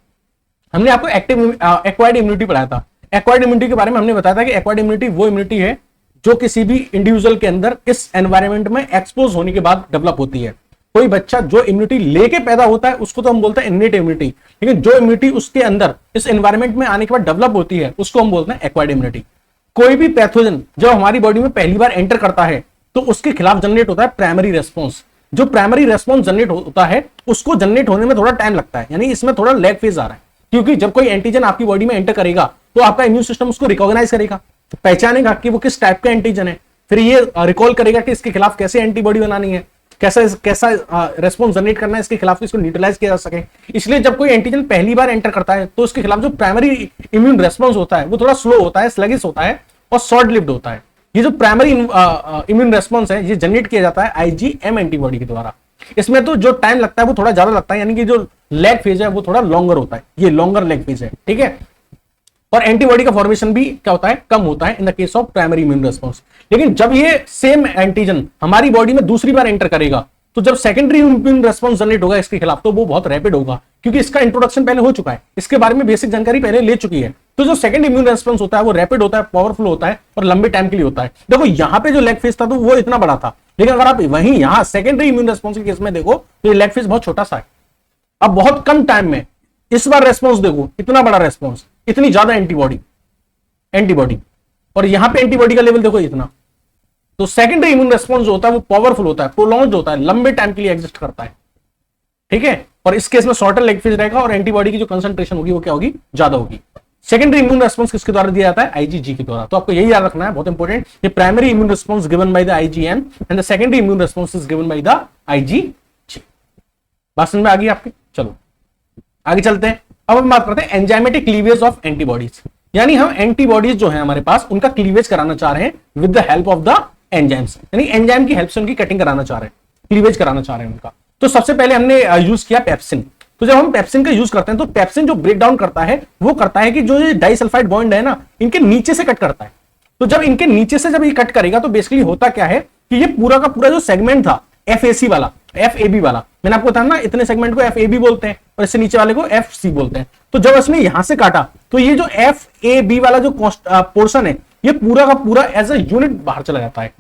हमने आपको एक्वायर्ड इम्यूनिटी पढ़ाया था। एक्वायर्ड इम्यूनिटी के बारे में हमने बताया था कि एक्वायर्ड इम्यूनिटी वो इम्यूनिटी है जो किसी भी इंडिविजुअल के अंदर इस एनवायरनमेंट में एक्सपोज होने के बाद डेवलप होती है। कोई बच्चा जो इम्यूनिटी लेके पैदा होता है उसको तो हम बोलते हैं इननेट इम्यूनिटी, लेकिन जो इम्यूनिटी उसके अंदर इस एनवायरनमेंट में आने के बाद डेवलप होती है उसको हम बोलते हैं एक्वायर्ड इम्यूनिटी। कोई भी पैथोजन जब हमारी बॉडी में पहली बार एंटर करता है तो उसके खिलाफ जनरेट होता है प्राइमरी रेस्पॉन्स। जो प्राइमरी रेस्पॉन्स जनरेट होता है उसको जनरेट होने में थोड़ा टाइम लगता है, यानी इसमें थोड़ा लैग फेज आ रहा है, क्योंकि जब कोई एंटीजन आपकी बॉडी में एंटर करेगा तो आपका इम्यून सिस्टम उसको रिकॉग्नाइज करेगा, पहचानेगा कि वो किस टाइप का एंटीजन है, फिर ये रिकॉल करेगा कि इसके खिलाफ कैसे एंटीबॉडी बनानी है, कैसा रेस्पॉन्स जनरेट करना है इसके खिलाफ, इसको न्यूट्रलाइज किया जा सके। इसलिए जब कोई एंटीजन पहली बार एंटर करता है तो उसके खिलाफ जो प्राइमरी इम्यून रेस्पॉन्स होता है वो थोड़ा स्लो होता है, स्लगिश होता है और शॉर्ट लिव्ड होता है। ये जो प्राइमरी इम्यून रेस्पॉन्स है ये जनरेट किया जाता है आईजीएम एंटीबॉडी के द्वारा। इसमें तो जो टाइम लगता है वो थोड़ा ज्यादा लगता है, यानी कि जो लैग फेज है वो थोड़ा लॉन्गर होता है, ये लॉन्गर लैग फेज है, ठीक है। और एंटीबॉडी का फॉर्मेशन भी क्या होता है, कम होता है इन the case of primary immune response. लेकिन जब ये सेम एंटीजन हमारी बॉडी में दूसरी बार एंटर करेगा तो जब सेकेंडरी इम्यून रेस्पॉन्स जनरेट होगा इसके खिलाफ तो वो बहुत रैपिड होगा, क्योंकि इसका इंट्रोडक्शन पहले हो चुका है, इसके बारे में बेसिक जानकारी पहले ले चुकी है। तो जो सेकंड इम्यून रेस्पॉन्स होता है वो रैपिड होता है, पावरफुल होता है और लंबे टाइम के लिए होता है। देखो यहाँ पे जो लैग फेज था तो वो इतना बड़ा था, लेकिन अगर आप वहीं यहाँ सेकेंडरी इम्यून रेस्पॉन्स के केस में देखो तो ये लैग फेज बहुत छोटा सा है। अब बहुत कम टाइम में इस बार रेस्पॉन्स देखो, इतना बड़ा रेस्पॉन्स, इतनी ज्यादा एंटीबॉडी और यहां पे एंटीबॉडी का लेवल देखो इतना। तो सेकेंडरी इम्यून रेस्पॉन्स जो होता है वो पावरफुल होता है, प्रोलॉन्ग होता है, लंबे टाइम के लिए एग्जिस्ट करता है, ठीक है। और इस केस में शॉर्टर लैग फेज रहेगा और एंटीबॉडी की जो कंसंट्रेशन होगी वो क्या होगी, ज्यादा होगी। सेकेंडरी इम्यून रेस्पॉन्स किसके द्वारा दिया जाता है, आईजीजी के द्वारा। तो आपको यही याद रखना है, बहुत इंपॉर्टेंट। ये primary immune response given by the IgM and the secondary immune response is given by the IgG. बात समझ में आ गई आपकी? चलो आगे चलते हैं। अब हम बात करते हैं एंजाइमेटिक क्लीवेज ऑफ एंटीबॉडीज, यानी हम एंटीबॉडीज जो है हमारे पास उनका क्लीवेज कराना चाह रहे हैं with the help of the enzymes, यानी एंजाइम की हेल्प से उनकी कटिंग कराना चाह रहे हैं, क्लीवेज कराना चाह रहे हैं उनका। तो सबसे पहले हमने यूज किया पेप्सिन। तो जब हम पेप्सिन का यूज करते हैं तो पेप्सिन जो ब्रेक डाउन करता है वो करता है कि जो ये डाइसल्फाइड बॉन्ड है ना, इनके नीचे से कट करता है। तो जब इनके नीचे से जब ये कट करेगा तो बेसिकली होता क्या है कि ये पूरा का पूरा जो सेगमेंट था एफएसी वाला, एफएबी वाला, मैंने आपको बताया ना इतने सेगमेंट को एफएबी बोलते हैं और इससे नीचे वाले को एफसी बोलते हैं। तो जब इसने यहां से काटा तो ये जो एफएबी वाला जो पोर्शन है ये पूरा का पूरा एज अ यूनिट बाहर चला जाता है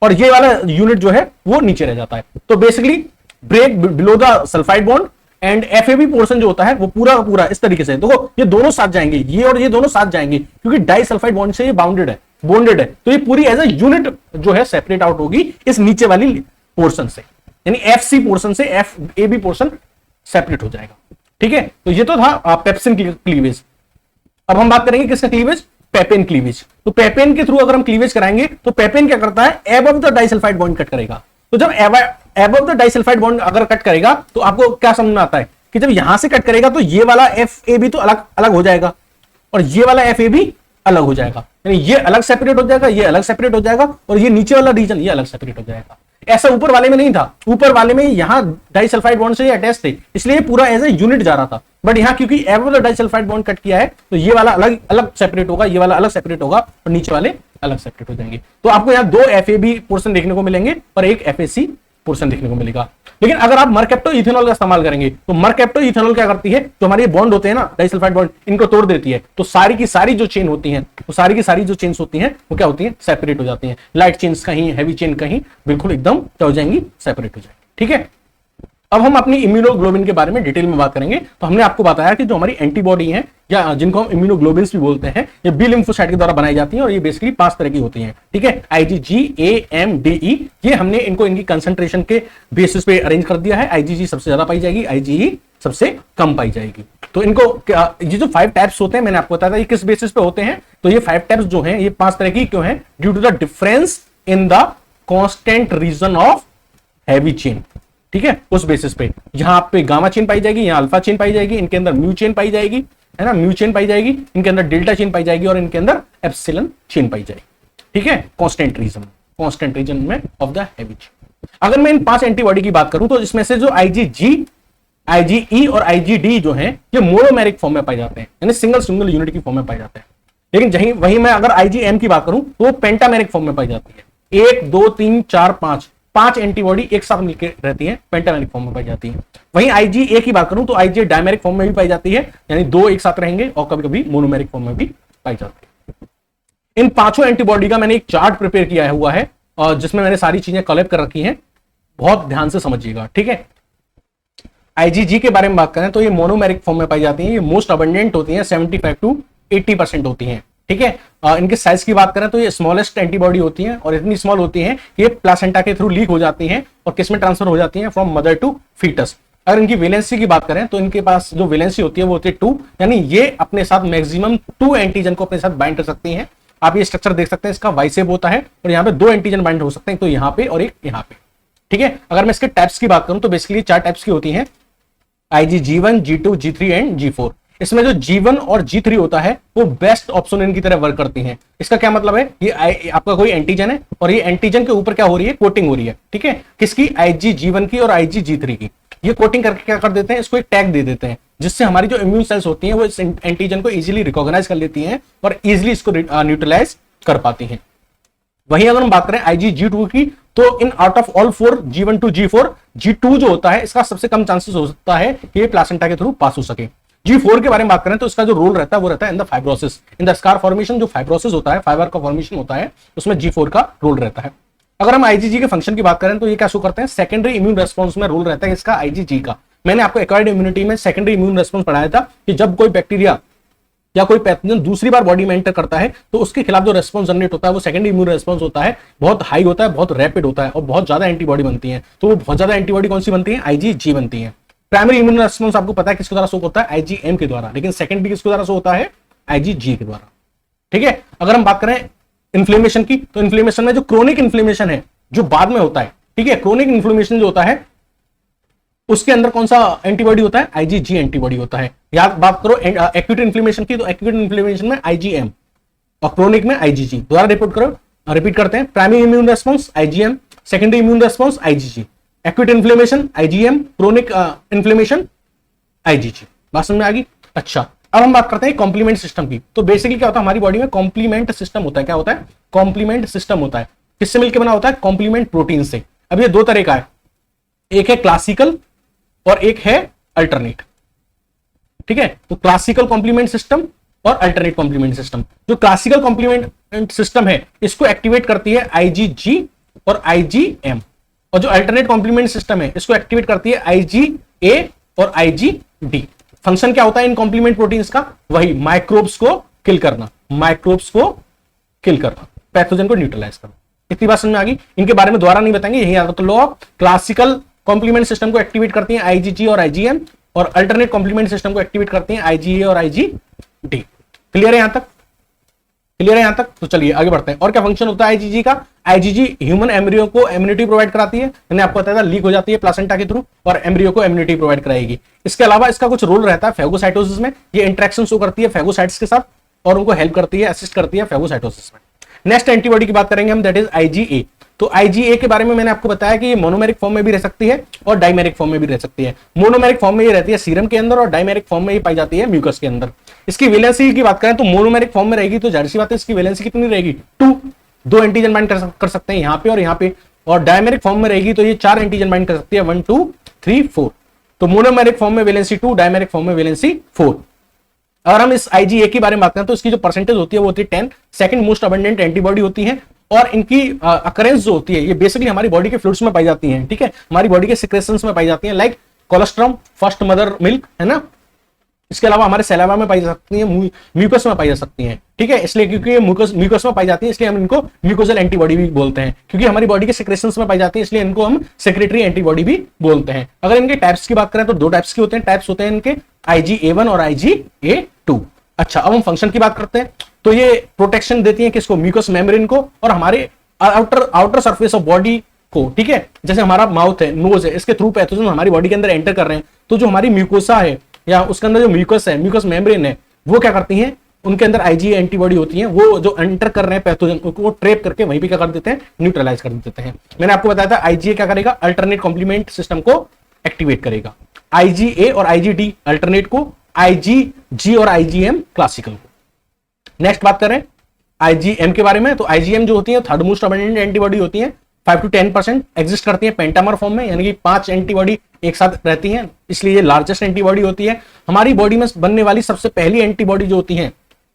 और ये वाला यूनिट जो है वो नीचे रह जाता है। तो basically break below the sulphide bond and FAB portion जो होता है वो पूरा का पूरा इस तरीके से, देखो ये दोनों साथ जाएंगे, ये और ये दोनों साथ जाएंगे, क्योंकि डाइसल्फाइड बॉन्ड से ये बॉन्डेड है। तो ये पूरी एज अ यूनिट जो है सेपरेट आउट होगी इस नीचे वाली पोर्शन से, यानी एफसी पोर्शन से एफएबी पोर्शन सेपरेट हो जाएगा, ठीक है। तो ये तो था पेप्सिन क्लीवेज। अब हम बात करेंगे किसका क्लीवेज, पेपेन क्लीवेज। तो पेपेन के थ्रू अगर हम क्लीवेज कराएंगे तो पेपेन क्या करता है, above the disulphide bond cut करेगा। तो जब एबव द डाइसल्फाइड बॉन्ड अगर कट करेगा तो आपको क्या समझ में आता है कि जब यहां से कट करेगा तो ये वाला एफएबी तो अलग अलग हो जाएगा और ये वाला एफएबी अलग हो जाएगा, यानी ये अलग सेपरेट हो जाएगा, ये अलग सेपरेट हो जाएगा और ये नीचे वाला रीजन ये अलग सेपरेट हो जाएगा। ऐसा ऊपर वाले में नहीं था, ऊपर वाले में यहां डाइसल्फाइड बॉन्ड से अटैच थे इसलिए पूरा एज ए यूनिट जा रहा था, बट यहां क्योंकि above the disulphide bond cut किया है तो ये वाला अलग अलग सेपरेट होगा, ये वाला अलग सेपरेट होगा और नीचे वाले अलग सेपरेट हो जाएंगे। तो आपको यहाँ दो एफएबी पोर्शन देखने को मिलेंगे और एक एफएसी पोर्शन देखने को मिलेगा। लेकिन अगर आप मरकैप्टो इथेनॉल का इस्तेमाल करेंगे तो मरकैप्टो इथेनॉल क्या करती है, जो हमारे बॉन्ड होते हैं ना डाइसल्फाइड बॉन्ड, इनको तोड़ देती है। तो सारी की सारी जो चेन होती हैं, तो सारी की सारी जो चेन्स होती हैं वो क्या होती हैं, सेपरेट हो जाती हैं। लाइट चेन्स कहीं, हैवी चेन कहीं, बिल्कुल एकदम क्या हो जाएंगी, सेपरेट हो जाएंगी, ठीक है। अब हम अपनी इम्यूनोग्लोबिन के बारे में डिटेल में बात करेंगे। तो हमने आपको बताया कि जो हमारी एंटीबॉडी है या जिनको हम इम्यूनोग्लोबिन्स भी बोलते हैं, ये बी लिम्फोसाइट के द्वारा बनाई जाती हैं और ये बेसिकली 5 तरह की होती हैं, ठीक है। आईजीजी, ए, एम, डी, ई, ये हमने इनको इनकी कंसंट्रेशन के बेसिस पे अरेंज कर दिया है। आईजीजी सबसे ज्यादा पाई जाएगी, आईजीई सबसे कम पाई जाएगी। तो इनको ये जो 5 टाइप्स होते हैं मैंने आपको बताया था, ये किस बेसिस पे होते हैं। तो ये 5 टाइप्स जो हैं ये 5 तरह की क्यों हैं, due to the difference in the constant region of heavy chain, ठीक है। उस बेसिस पे यहां पे गामा चेन पाई जाएगी, यहां अल्फा चेन पाई जाएगी, इनके अंदर म्यू चेन पाई जाएगी, है ना, म्यू चेन पाई जाएगी, इनके अंदर डेल्टा चेन पाई जाएगी और इनके अंदर एप्सिलॉन चेन पाई जाएगी, ठीक है। कांस्टेंट रीजन में ऑफ द हैवी चेन। अगर मैं इन 5 एंटीबॉडी की बात करूं तो इसमें से जो आईजीजी, आईजीई और आईजीडी जो है ये मोनोमेरिक फॉर्म में पाए जाते हैं, यानी सिंगल यूनिट की फॉर्म में पाए जाते हैं। लेकिन वहीं मैं अगर आईजीएम की बात करूं तो वो पेंटामेरिक फॉर्म में पाई जाती है, 1 2 3 4 5 5 एंटीबॉडी एक साथ मिलकर रहती है, पेंटामेरिक फॉर्म में पाई जाती है। वहीं IgA की बात करूं तो IgA डायमेरिक फॉर्म में भी पाई जाती है, यानी 2 एक साथ रहेंगे, और कभी कभी मोनोमेरिक फॉर्म में भी पाई जाती है। इन 5 एंटीबॉडी का मैंने एक चार्ट प्रिपेयर किया हुआ है, और जिसमें मैंने सारी चीजें कलेक्ट कर रखी हैं, बहुत ध्यान से समझिएगा, ठीक है। IgG के बारे में बात करें तो ये मोनोमेरिक फॉर्म में पाई जाती है, ये मोस्ट अबंडेंट होती है, 75 to 80% होती हैं, ठीक है। इनके साइज की बात करें तो ये स्मॉलेस्ट एंटीबॉडी होती हैं, और इतनी स्मॉल होती हैं कि ये प्लासेंटा के थ्रू लीक हो जाती हैं और किस में ट्रांसफर हो जाती हैं, फ्रॉम मदर टू फीटस। अगर इनकी वैलेंसी की बात करें तो इनके पास जो वैलेंसी होती है वो होती है 2, यानी ये अपने साथ मैक्सिमम 2 एंटीजन को अपने साथ बाइंड कर सकती हैं। आप ये स्ट्रक्चर देख सकते हैं, इसका वाई शेप होता है, और यहाँ पे 2 एंटीजन बाइंड हो सकते हैं, तो यहाँ पे और एक यहाँ पे, ठीक है। अगर मैं इसके टाइप्स की बात करूं तो बेसिकली 4 टाइप्स की होती हैं, IgG1, G2, G3 and G4। इसमें जो G1 और G3 होता है वो बेस्ट ऑप्शन इनकी तरह वर्क करती हैं। इसका क्या मतलब है, ये आपका कोई एंटीजन है और ये एंटीजन के ऊपर क्या हो रही है, कोटिंग हो रही है, ठीक है। किसकी, IgG1 की और IgG3 की। ये कोटिंग करके क्या कर देते हैं, इसको एक टैग दे देते हैं, जिससे हमारी जो इम्यून सेल्स होती हैं वो इस एंटीजन को इजीली रिकॉग्नाइज कर लेती हैं और इजीली इसको न्यूट्रलाइज कर पाती हैं। वहीं अगर हम बात करें IgG2 की, तो in out of all 4 G1 to G4, G2 जो होता है इसका सबसे कम चांसेस हो सकता है कि ये प्लासेंटा के थ्रू पास हो सके। G4 के बारे में बात करें तो इसका जो रोल रहता है वो रहता है in the fibrosis, in the scar formation. जो फाइब्रोसिस होता है, फाइबर का फॉर्मेशन होता है, उसमें G4 का रोल रहता है। अगर हम IgG के फंक्शन की बात करें तो ये क्या शो करते हैं, सेकेंडरी इम्यून रेस्पॉन्स में रोल रहता है इसका IgG का। मैंने आपको एक्वायर्ड इम्यूनिटी में सेकेंडरी इम्यून रेस्पॉन्स पढ़ाया था कि जब कोई बैक्टीरिया या कोई पैथोजन दूसरी बार बॉडी में एंटर करता है तो उसके खिलाफ जो रेस्पॉन्स जनरेट होता है वो सेकेंडरी इम्यून रेस्पॉन्स होता है, बहुत हाई होता है, बहुत रैपिड होता है, और बहुत ज्यादा एंटीबॉडी बनती है। तो वो बहुत ज्यादा एंटीबॉडी कौन सी बनती है, IgG बनती है। प्राइमरी इम्यून रेस्पॉन्स आपको पता है किसके द्वारा शो होता है, IgM के द्वारा, लेकिन सेकेंडरी किसके द्वारा शो होता है, IgG के द्वारा, ठीक है। अगर हम बात करें इन्फ्लेमेशन की, तो इन्फ्लेमेशन में जो क्रोनिक इन्फ्लेमेशन है जो बाद में होता है, ठीक है, क्रोनिक इन्फ्लेमेशन जो होता है उसके अंदर कौन सा एंटीबॉडी होता है, IgG एंटीबॉडी होता है। याद बात करो एक्यूट इन्फ्लेमेशन की, तो एक्यूट इन्फ्लेमेशन में IgM और क्रोनिक में IgG। दोबारा रिपीट करते हैं, primary immune response IgM, secondary immune response IgG, acute inflammation IgM, chronic inflammation IgG। बात समझ में आ गई। अच्छा, अब हम बात करते हैं कॉम्प्लीमेंट सिस्टम की। तो बेसिकली क्या होता है, हमारी बॉडी में कॉम्प्लीमेंट सिस्टम होता है। क्या होता है, कॉम्प्लीमेंट सिस्टम होता है। किससे मिलकर बना होता है, कॉम्प्लीमेंट प्रोटीन से। अब ये 2 तरह का है, एक है क्लासिकल और एक है अल्टरनेट, ठीक है। तो क्लासिकल कॉम्प्लीमेंट सिस्टम और अल्टरनेट कॉम्प्लीमेंट सिस्टम। जो क्लासिकल कॉम्प्लीमेंट सिस्टम है इसको एक्टिवेट करती है IgG और IgM, और जो अल्टरनेट कॉम्प्लीमेंट सिस्टम है इसको एक्टिवेट करती है IgA और IgD। फंक्शन क्या होता है इन कॉम्प्लीमेंट प्रोटीन्स का, वही माइक्रोब्स को किल करना, माइक्रोब्स को किल करना, पैथोजन को न्यूट्रलाइज करना। इतनी बात समझ में आ गई। इनके बारे में दोबारा नहीं बताएंगे, यही याद रखो। लो क्लासिकल कॉम्प्लीमेंट सिस्टम को एक्टिवेट करती हैं IgG और IgM, और अल्टरनेट कॉम्प्लीमेंट सिस्टम को एक्टिवेट करती हैं IgA और IgD। क्लियर है यहां तक, क्लियर है यहां तक। तो चलिए आगे बढ़ते हैं। और क्या फंक्शन होता है IgG का, IgG ह्यूमन एम्ब्रियो को इम्यूनिटी प्रोवाइड कराती है। मैंने आपको बताया था लीक हो जाती है प्लासेंटा के थ्रू, और एम्ब्रियो को इम्यूनिटी प्रोवाइड कराएगी। इसके अलावा इसका कुछ रोल रहता है फेगोसाइटोसिस में, ये इंटरेक्शन शो करती है फेगोसाइट्स के साथ और उनको हेल्प करती है, असिस्ट करती है फेगोसाइटोसिस में। नेक्स्ट एंटीबॉडी की बात करेंगे हम, दैट इज IgA। तो IgA के बारे में मैंने आपको बताया कि ये मोनोमेरिक फॉर्म में भी रह सकती है और डाइमेरिक फॉर्म में भी रह सकती है। मोनोमेरिक फॉर्म में ये रहती है सीरम के अंदर, और डाइमेरिक फॉर्म में ये पाई जाती है म्यूकस के अंदर। इसकी वैलेंसी की बात करें तो मोनोमेरिक फॉर्म में रहेगी तो जाहिर सी बात है इसकी वैलेंसी कितनी रहेगी, 2 एंटीजन बाइंड कर सकते हैं यहाँ पे और यहाँ पे। और डायमेरिक फॉर्म में रहेगी तो ये 4 एंटीजन बाइंड कर सकती है, 1 2 3 4। तो मोनोमेरिक फॉर्म में वैलेंसी 2, डायमेरिक फॉर्म में वैलेंसी 4। अगर हम इस IgA के बारे में बात करें तो इसकी जो परसेंटेज होती है वो होती है 10, सेकंड मोस्ट अबंडेंट एंटीबॉडी होती है, और इनकी अकरेंस जो होती है ये बेसिकली हमारी बॉडी के फ्लूइड्स में पाई जाती हैं, ठीक है, हमारी बॉडी के सिक्रेशंस में पाई जाती हैं, like colostrum, first mother milk, है ना। इसके अलावा हमारे सैलावा में पाई जा सकती है, म्यूकस में पाई जा सकती हैं, ठीक है। इसलिए क्योंकि ये म्यूकस में पाई जाती है इसलिए हम इनको म्यूकोजल एंटीबॉडी भी बोलते हैं, क्योंकि हमारी बॉडी के सिक्रेशंस में पाई जाती है इसलिए इनको हम सेक्रेटरी एंटीबॉडी भी बोलते हैं। अगर इनके टाइप्स की बात करें तो 2 टाइप्स के होते हैं, टाइप्स होते हैं इनके IgA1 और IgA2। अच्छा, अब हम फंक्शन की बात करते हैं। तो ये प्रोटेक्शन देती है किसको, म्यूकस मेम्ब्रेन को और हमारे आउटर सरफेस ऑफ बॉडी को, ठीक है। जैसे हमारा माउथ है, नोज है, इसके थ्रू पैथोजन हमारी बॉडी के अंदर एंटर कर रहे हैं, तो जो हमारी म्यूकोसा है या उसके अंदर जो म्यूकस है, म्यूकस मेम्ब्रेन है, वो क्या करती हैं, उनके अंदर IgA एंटीबॉडी होती है, वो जो एंटर कर रहे हैं पैथोजन को ट्रैप करके वहीं पे क्या कर देते हैं, न्यूट्रलाइज कर देते हैं। मैंने आपको बताया था IgA क्या करेगा, अल्टरनेट कॉम्प्लीमेंट सिस्टम को एक्टिवेट करेगा, IgA और IgD अल्टरनेट को, IgG और IgM क्लासिकल को। नेक्स्ट बात करें IgM के बारे में। तो IgM जो होती है थर्ड मोस्ट अबंडेंट एंटीबॉडी होती है, 5 to 10% एग्जिस्ट करती है पेंटामर फॉर्म में, यानी कि 5 एंटीबॉडी एक साथ रहती हैं, इसलिए ये लार्जेस्ट एंटीबॉडी होती है। हमारी बॉडी में बनने वाली सबसे पहली एंटीबॉडी जो होती है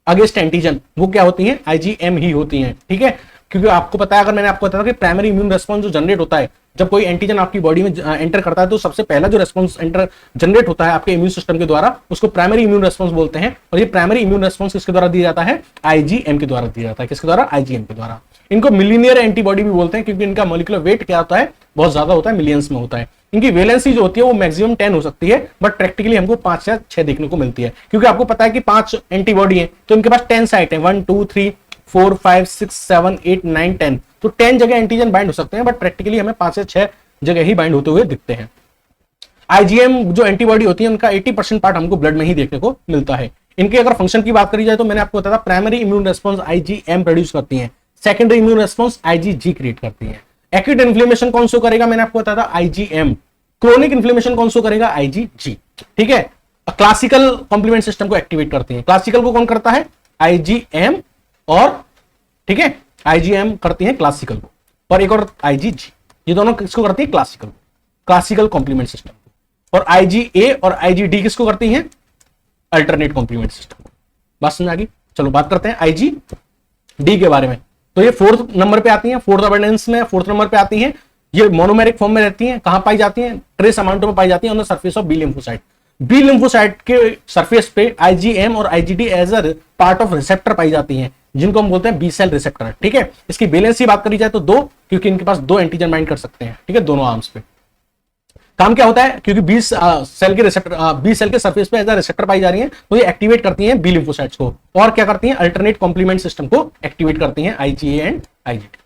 अगेंस्ट एंटीजन, वो क्या होती है? IgM ही होती है, ठीक है। क्योंकि आपको पता है, अगर मैंने आपको बताया कि प्राइमरी इम्यून रेस्पॉन्स जो जनरेट होता है जब कोई एंटीजन आपकी बॉडी में एंटर करता है, तो सबसे पहला जो रेस्पॉन्स जनरेट होता है आपके इम्यून सिस्टम के द्वारा, उसको प्राइमरी इम्यून रेस्पॉन्स बोलते हैं। और ये प्राइमरी इम्यून रेस्पॉन्स किसके द्वारा दिया जाता है? IgM के द्वारा दिया जाता है। किसके द्वारा? IgM के द्वारा। इनको मिलीनियर एंटीबॉडी भी बोलते हैं, क्योंकि इनका मॉलिक्यूलर वेट क्या होता है? बहुत ज्यादा होता है, मिलियंस में होता है। इनकी वैलेंसी जो होती है वो मैक्सिमम 10 हो सकती है, बट प्रैक्टिकली हमको 5 या 6 देखने को मिलती है, क्योंकि आपको पता है कि 5 एंटीबॉडी है तो इनके पास 10 साइट है, 1 2 3 4 5 6 7 8 9 10, तो 10 जगह एंटीजन बाइंड हो सकते हैं, बट प्रैक्टिकली हमें 5 से 6 जगह ही बाइंड होते हुए दिखते हैं। IgM जो एंटीबॉडी होती है उनका 80% पार्ट हमको ब्लड में ही देखने को मिलता है। इनके अगर फंक्शन की बात करी जाए तो मैंने आपको बताया primary immune response IgM produce करती है, secondary immune response IgG create करती है। एक्यूट इन्फ्लेमेशन कौन सो करेगा? मैंने आपको बताया था IgM। क्रोनिक इन्फ्लेमेशन कौन सो करेगा? IgG, ठीक है। क्लासिकल कॉम्प्लीमेंट सिस्टम को एक्टिवेट करती है। क्लासिकल को कौन करता है? IgM, और ठीक है IgM करती है क्लासिकल को, और एक और IgG, ये दोनों किसको करती है? Classical, classical complement system. और IgA और IgD किसको करती हैं? Alternate complement system. बात समझ आ गई? चलो बात करते हैं IgD के बारे में। तो ये 4th नंबर पे आती हैं, 4th अबंडेंस में 4th नंबर पे आती हैं। ये मोनोमेरिक फॉर्म में रहती हैं। कहां पाई जाती हैं? ट्रेस अमाउंट में पाई जाती हैं on the surface of B lymphocyte. B lymphocyte के सरफेस पे IgM और IgD as a part of receptor पाई जाती हैं, जिनको हम बोलते हैं बी सेल रिसेप्टर, ठीक है। इसकी बैलेंस की बात करी जाए तो 2, क्योंकि इनके पास 2 एंटीजन बाइंड कर सकते हैं, ठीक है, दोनों आर्म्स पे। काम क्या होता है? क्योंकि बी सेल के रिसेप्टर, बी सेल के सरफेस पे एज अ रिसेप्टर पाई जा रही है, तो ये एक्टिवेट करती हैं बी लिम्फोसाइट्स को, और क्या करती हैं? अल्टरनेट कॉम्प्लीमेंट सिस्टम को एक्टिवेट करती हैं, IgA एंड IgD,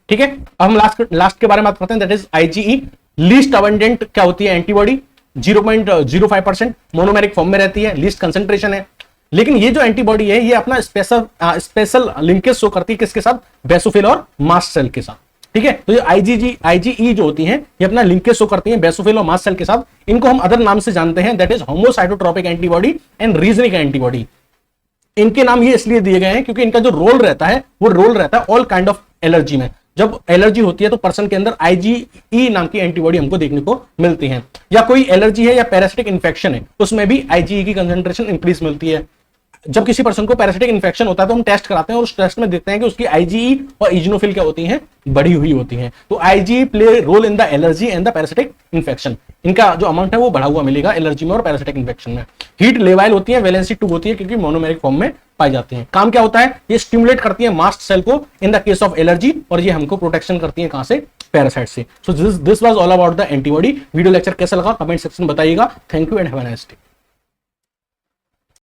ठीक है। अब हम लास्ट के बारे में बात करते हैं, that is IgE। Least abundant क्या होती है एंटीबॉडी? 0.05% मोनोमेरिक फॉर्म में रहती है, लीस्ट कंसेंट्रेशन है। लेकिन ये जो एंटीबॉडी है ये अपना स्पेशल लिंकेज शो करती है किसके साथ? बेसोफिल और मास्ट सेल के साथ, ठीक है। तो ये IgE जो होती हैं ये अपना लिंकेज शो करती हैं बेसोफिल और मास्ट सेल के साथ। इनको हम अदर नाम से जानते हैं, that is homocytotropic antibody and reaginic antibody. इनके नाम ये इसलिए दिए गए हैं क्योंकि इनका जो रोल रहता है वो रोल रहता है ऑल काइंड ऑफ एलर्जी में। जब एलर्जी होती है तो पर्सन के अंदर IgE नाम की एंटीबॉडी हमको देखने को मिलती है, या कोई एलर्जी है या पैरासिटिक इन्फेक्शन है उसमें भी IgE की कंसेंट्रेशन इंक्रीज मिलती है। जब किसी पर्सन को पैरासिटिक इन्फेक्शन होता है तो हम टेस्ट कराते हैं और उस टेस्ट में देखते हैं कि उसकी IgE और इजनोफिल क्या होती हैं? बढ़ी हुई होती हैं। तो IgE play role in the allergy and the parasitic infection. इनका जो अमाउंट है वो बढ़ा हुआ मिलेगा एलर्जी में और पैरासिटिक इन्फेक्शन में। हीट लेवाइल होती है, वैलेंसी 2 होती है, क्योंकि मोनोमेरिक फॉर्म में पाई जाती हैं। काम क्या होता है? ये स्टिमुलेट करती है मास्ट सेल को इन द केस ऑफ एलर्जी, और ये हमको प्रोटेक्शन करती है कहां से? पैरासाइट से। So this was all about the antibody. Video lecture कैसा लगा कमेंट सेक्शन में बताइएगा। Thank you and have a nice day.